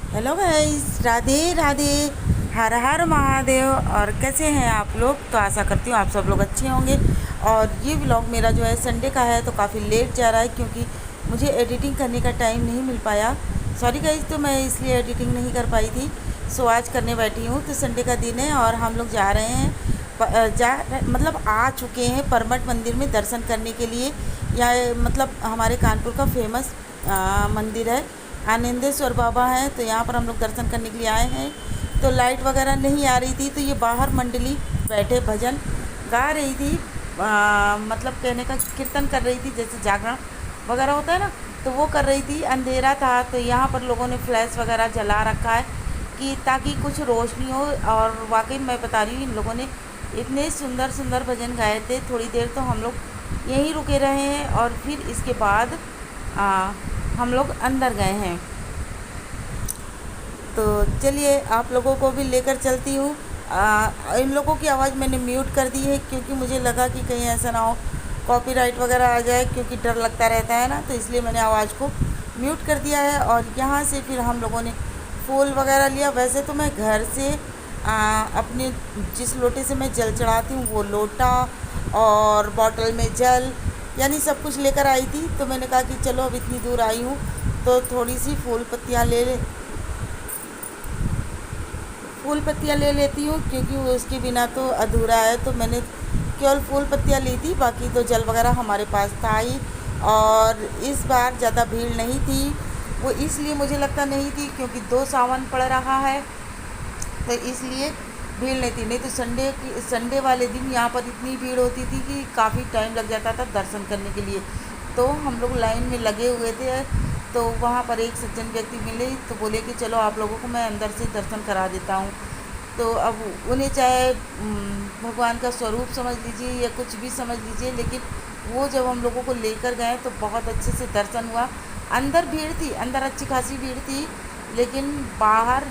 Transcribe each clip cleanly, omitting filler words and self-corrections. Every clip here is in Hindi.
Hello guys, Radhe Radhe. हर हर महादेव। और कैसे हैं आप लोग? तो आशा करती हूँ आप सब लोग अच्छे होंगे। और ये व्लॉग मेरा जो है संडे का है, तो काफ़ी लेट जा रहा है क्योंकि मुझे एडिटिंग करने का टाइम नहीं मिल पाया। सॉरी गाइस, तो मैं इसलिए एडिटिंग नहीं कर पाई थी। सो आज करने बैठी हूँ। तो संडे का दिन है और हम लोग जा रहे हैं मतलब आ चुके हैं परमठ मंदिर में दर्शन करने के लिए। या मतलब हमारे कानपुर का फेमस मंदिर है, आनंदेश्वर बाबा हैं। तो यहाँ पर हम लोग दर्शन करने के लिए आए हैं। तो लाइट वगैरह नहीं आ रही थी, तो ये बाहर मंडली बैठे भजन गा रही थी। मतलब कहने का कीर्तन कर रही थी, जैसे जागरण वगैरह होता है ना, तो वो कर रही थी। अंधेरा था तो यहाँ पर लोगों ने फ्लैश वगैरह जला रखा है कि ताकि कुछ रोशनी हो। और वाकई मैं बता रही हूँ, इन लोगों ने इतने सुंदर सुंदर भजन गाए थे। थोड़ी देर तो हम लोग यहीं रुके रहे हैं और फिर इसके बाद हम लोग अंदर गए हैं। तो चलिए आप लोगों को भी लेकर चलती हूँ। इन लोगों की आवाज़ मैंने म्यूट कर दी है क्योंकि मुझे लगा कि कहीं ऐसा ना हो कॉपीराइट वगैरह आ जाए, क्योंकि डर लगता रहता है ना, तो इसलिए मैंने आवाज़ को म्यूट कर दिया है। और यहाँ से फिर हम लोगों ने फूल वगैरह लिया। वैसे तो मैं घर से अपने जिस लोटे से मैं जल चढ़ाती हूँ वो लोटा और बॉटल में जल यानी सब कुछ लेकर आई थी। तो मैंने कहा कि चलो अब इतनी दूर आई हूँ तो थोड़ी सी फूल पत्तियाँ ले लेती हूँ, क्योंकि वो उसके बिना तो अधूरा है। तो मैंने केवल फूल पत्तियाँ ली थी, बाकी तो जल वगैरह हमारे पास था ही। और इस बार ज़्यादा भीड़ नहीं थी। वो इसलिए मुझे लगता नहीं थी क्योंकि 2 सावन पड़ रहा है, तो इसलिए भीड़ नहीं थी। नहीं तो संडे वाले दिन यहाँ पर इतनी भीड़ होती थी कि काफ़ी टाइम लग जाता था दर्शन करने के लिए। तो हम लोग लाइन में लगे हुए थे। तो वहाँ पर एक सज्जन व्यक्ति मिले तो बोले कि चलो आप लोगों को मैं अंदर से दर्शन करा देता हूँ। तो अब उन्हें चाहे भगवान का स्वरूप समझ लीजिए या कुछ भी समझ लीजिए, लेकिन वो जब हम लोगों को लेकर गए तो बहुत अच्छे से दर्शन हुआ। अंदर भीड़ थी, अंदर अच्छी खासी भीड़ थी, लेकिन बाहर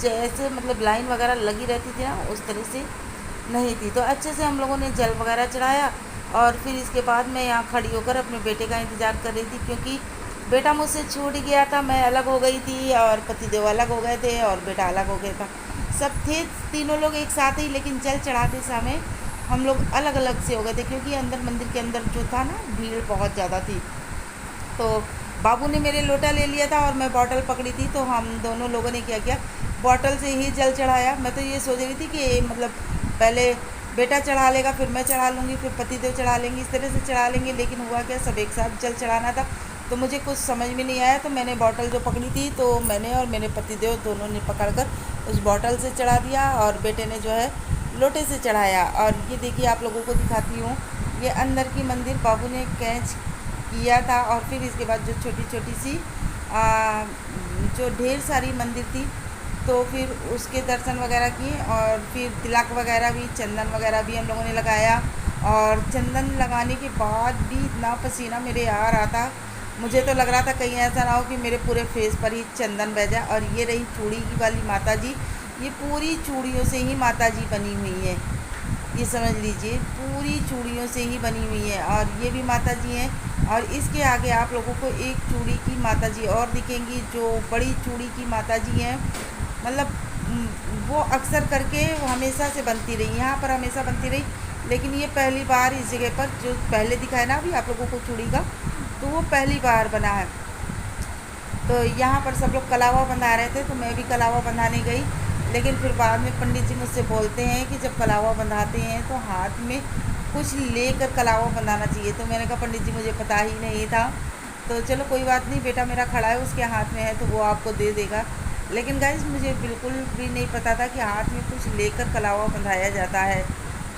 जैसे मतलब लाइन वगैरह लगी रहती थी ना, उस तरह से नहीं थी। तो अच्छे से हम लोगों ने जल वगैरह चढ़ाया। और फिर इसके बाद मैं यहाँ खड़ी होकर अपने बेटे का इंतज़ार कर रही थी, क्योंकि बेटा मुझसे छूट गया था। मैं अलग हो गई थी और पतिदेव अलग हो गए थे और बेटा अलग हो गया था। सब थे तीनों लोग एक साथ ही, लेकिन जल चढ़ाते समय हम लोग अलग अलग से हो गए थे, क्योंकि अंदर मंदिर के अंदर जो था ना, भीड़ बहुत ज़्यादा थी। तो बाबू ने मेरे लोटा ले लिया था और मैं बॉटल पकड़ी थी। तो हम दोनों लोगों ने क्या किया, बॉटल से ही जल चढ़ाया। मैं तो ये सोच रही थी कि मतलब पहले बेटा चढ़ा लेगा, फिर मैं चढ़ा लूँगी, फिर पतिदेव चढ़ा लेंगे, इस तरह से चढ़ा लेंगे। लेकिन हुआ क्या, सब एक साथ जल चढ़ाना था। तो मुझे कुछ समझ में नहीं आया, तो मैंने बॉटल जो पकड़ी थी तो मैंने और मेरे पतिदेव दोनों ने पकड़ कर उस बॉटल से चढ़ा दिया और बेटे ने जो है लोटे से चढ़ाया। और ये देखिए आप लोगों को दिखाती हूँ, ये अंदर की मंदिर बाबू ने कैच किया था। और फिर इसके बाद जो छोटी छोटी सी जो ढेर सारी मंदिर थी, तो फिर उसके दर्शन वगैरह किए। और फिर तिलक वगैरह भी, चंदन वगैरह भी हम लोगों ने लगाया। और चंदन लगाने के बाद भी इतना पसीना मेरे आ रहा था, मुझे तो लग रहा था कहीं ऐसा ना हो कि मेरे पूरे फेस पर ही चंदन बह जाए। और ये रही चूड़ी की वाली माता जी, ये पूरी चूड़ियों से ही माता जी बनी हुई है, ये समझ लीजिए पूरी चूड़ियों से ही बनी हुई है। और ये भी माता जी हैं। और इसके आगे आप लोगों को एक चूड़ी की माता जी और दिखेंगी, जो बड़ी चूड़ी की माता जी हैं। मतलब वो अक्सर करके हमेशा से बनती रही, यहाँ पर हमेशा बनती रही, लेकिन ये पहली बार इस जगह पर जो पहले दिखाया ना अभी आप लोगों को चूड़ी का, तो वो पहली बार बना है। तो यहाँ पर सब लोग कलावा बंधा रहे थे, तो मैं भी कलावा बंधाने गई। लेकिन फिर बाद में पंडित जी मुझसे बोलते हैं कि जब कलावा बंधाते हैं तो हाथ में कुछ लेकर कलावा बंधाना चाहिए। तो मैंने कहा पंडित जी मुझे पता ही नहीं था। तो चलो कोई बात नहीं, बेटा मेरा खड़ा है, उसके हाथ में है तो वो आपको दे देगा। लेकिन गाइस मुझे बिल्कुल भी नहीं पता था कि हाथ में कुछ लेकर कलावा बंधाया जाता है।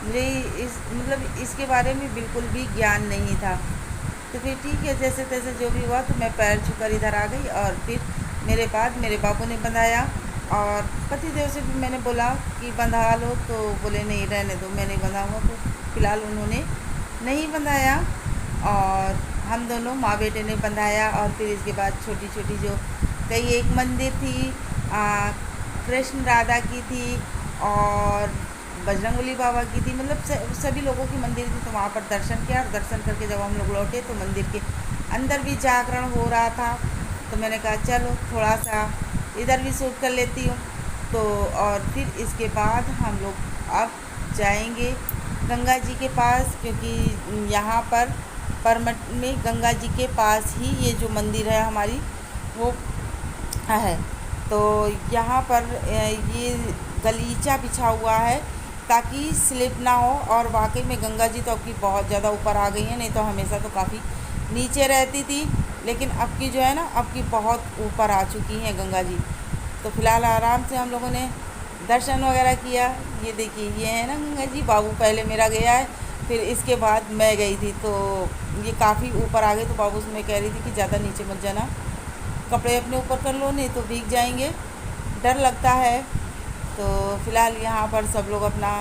मुझे इस मतलब इसके बारे में बिल्कुल भी ज्ञान नहीं था। तो फिर ठीक है, जैसे तैसे जो भी हुआ, तो मैं पैर छूकर इधर आ गई। और फिर मेरे बाद मेरे बाबू ने बंधाया। और पतिदेव से भी मैंने बोला कि बंधा लो, तो बोले नहीं रहने दो, मैं नहीं बंधाऊँगा। तो फिलहाल उन्होंने नहीं बंधाया और हम दोनों माँ बेटे ने बंधाया। और फिर इसके बाद छोटी छोटी जो कई एक मंदिर थी, कृष्ण राधा की थी और बजरंगबली बाबा की थी, मतलब सभी लोगों की मंदिर थी। तो वहाँ पर दर्शन किया और दर्शन करके जब हम लोग लौटे तो मंदिर के अंदर भी जागरण हो रहा था। तो मैंने कहा चलो थोड़ा सा इधर भी शूट कर लेती हूँ। तो और फिर इसके बाद हम लोग अब जाएंगे गंगा जी के पास, क्योंकि यहाँ पर परमट में गंगा जी के पास ही ये जो मंदिर है हमारी वो है। तो यहाँ पर ये गलीचा बिछा हुआ है ताकि स्लिप ना हो। और वाकई में गंगा जी तो अब की बहुत ज़्यादा ऊपर आ गई हैं, नहीं तो हमेशा तो काफ़ी नीचे रहती थी, लेकिन अब की जो है ना अब की बहुत ऊपर आ चुकी हैं गंगा जी। तो फ़िलहाल आराम से हम लोगों ने दर्शन वगैरह किया। ये देखिए ये है ना गंगा जी, बाबू पहले मेरा गया है, फिर इसके बाद मैं गई थी। तो ये काफ़ी ऊपर आ गई, तो बाबू से मैं कह रही थी कि ज़्यादा नीचे मत जाना, कपड़े अपने ऊपर कर लो नहीं तो भीग जाएंगे, डर लगता है। तो फ़िलहाल यहाँ पर सब लोग अपना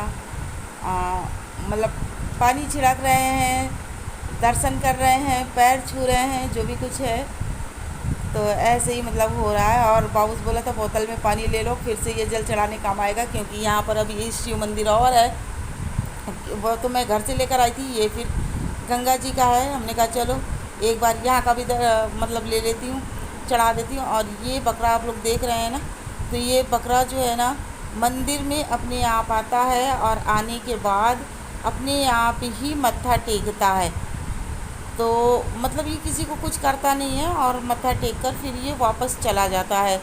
मतलब पानी छिड़क रहे हैं, दर्शन कर रहे हैं, पैर छू रहे हैं, जो भी कुछ है। तो ऐसे ही मतलब हो रहा है। और बाबू से बोला था बोतल में पानी ले लो, फिर से ये जल चढ़ाने काम आएगा, क्योंकि यहाँ पर अभी ये शिव मंदिर और है, वो तो मैं घर से लेकर आई थी, ये फिर गंगा जी का है। हमने कहा चलो एक बार यहाँ का भी मतलब ले लेती हूँ, चढ़ा देती हूँ। और ये बकरा आप लोग देख रहे हैं ना, तो ये बकरा जो है ना मंदिर में अपने आप आता है और आने के बाद अपने आप ही मत्था टेकता है। तो मतलब ये किसी को कुछ करता नहीं है, और मत्था टेक कर फिर ये वापस चला जाता है।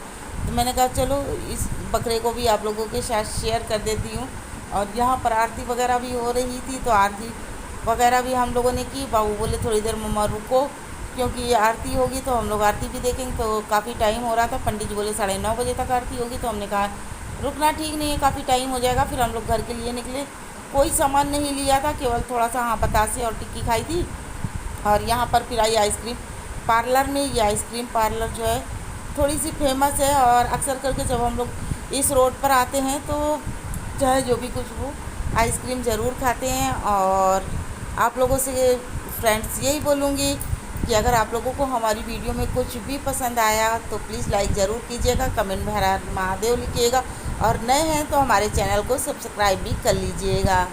तो मैंने कहा चलो इस बकरे को भी आप लोगों के साथ शेयर कर देती हूँ। और यहाँ पर आरती वगैरह भी हो रही थी, तो आरती वगैरह भी हम लोगों ने की। बाबू बोले थोड़ी देर मम्मा रुको, क्योंकि ये आरती होगी तो हम लोग आरती भी देखेंगे। तो काफ़ी टाइम हो रहा था, पंडित जी बोले 9:30 बजे तक आरती होगी। तो हमने कहा रुकना ठीक नहीं है, काफ़ी टाइम हो जाएगा। फिर हम लोग घर के लिए निकले, कोई सामान नहीं लिया था, केवल थोड़ा सा हाँ बतासे और टिक्की खाई थी। और यहाँ पर फिर आई आइसक्रीम पार्लर में। ये आइसक्रीम पार्लर जो है थोड़ी सी फेमस है, और अक्सर करके जब हम लोग इस रोड पर आते हैं तो चाहे जो भी कुछ हो आइसक्रीम ज़रूर खाते हैं। और आप लोगों से फ्रेंड्स यही बोलूँगी कि अगर आप लोगों को हमारी वीडियो में कुछ भी पसंद आया तो प्लीज़ लाइक ज़रूर कीजिएगा, कमेंट में हर हर महादेव लिखिएगा, और नए हैं तो हमारे चैनल को सब्सक्राइब भी कर लीजिएगा।